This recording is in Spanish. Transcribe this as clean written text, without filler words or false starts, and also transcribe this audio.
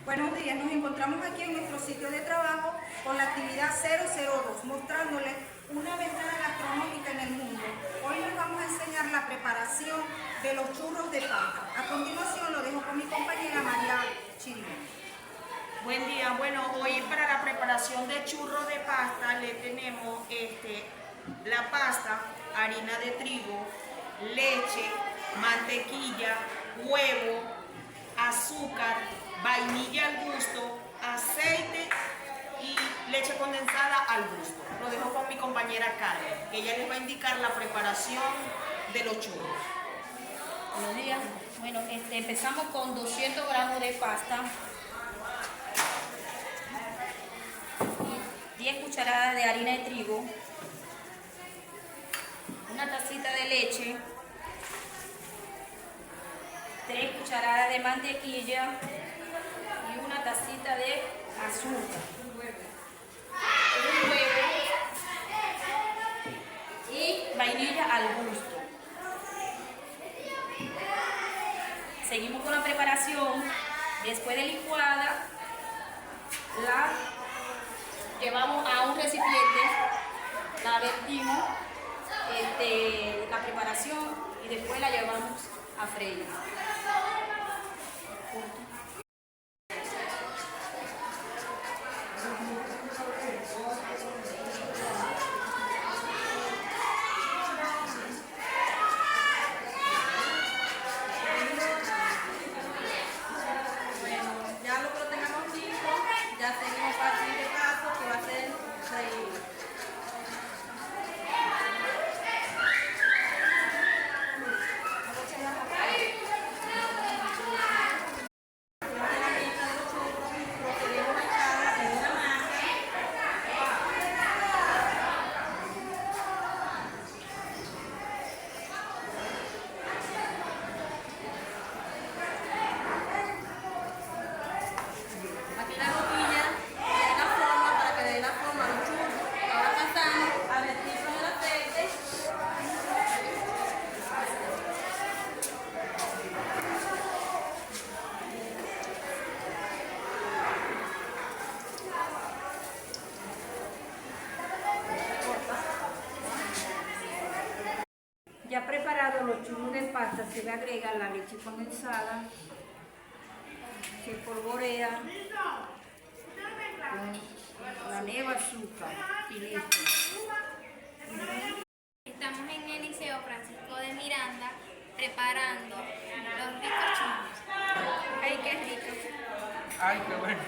Buenos días, nos encontramos aquí en nuestro sitio de trabajo con la actividad 002, mostrándoles una ventana gastronómica en el mundo. Hoy les vamos a enseñar la preparación de los churros de pasta. A continuación lo dejo con mi compañera María Chirino. Buen día, bueno, hoy para la preparación de churros de pasta le tenemos la pasta, harina de trigo, leche, mantequilla, huevo, azúcar, vainilla al gusto, aceite y leche condensada al gusto. Lo dejo con mi compañera Carmen, que ella les va a indicar la preparación de los churros. Buenos días. Bueno, empezamos con 200 gramos de pasta, 10 cucharadas de harina de trigo, una tacita de leche, 3 cucharadas de mantequilla y una tacita de azúcar, un huevo y vainilla al gusto. Seguimos con la preparación. Después de licuada, la llevamos a un recipiente, la vertimos la preparación y después la llevamos a freír. Ya lo que lo tengamos listo, ya seguimos para el siguiente paso que va a ser freír. Aquí la boquilla de la forma para que dé la forma a los churros. Ahora pasamos a vertirlo en el aceite. Ya preparados los churros de pasta, se le agrega la leche condensada, se polvorea con la neva azúcar y listo. Estamos en el Liceo Francisco de Miranda preparando los ricos churros. ¡Ay, qué rico! Ay, qué bueno.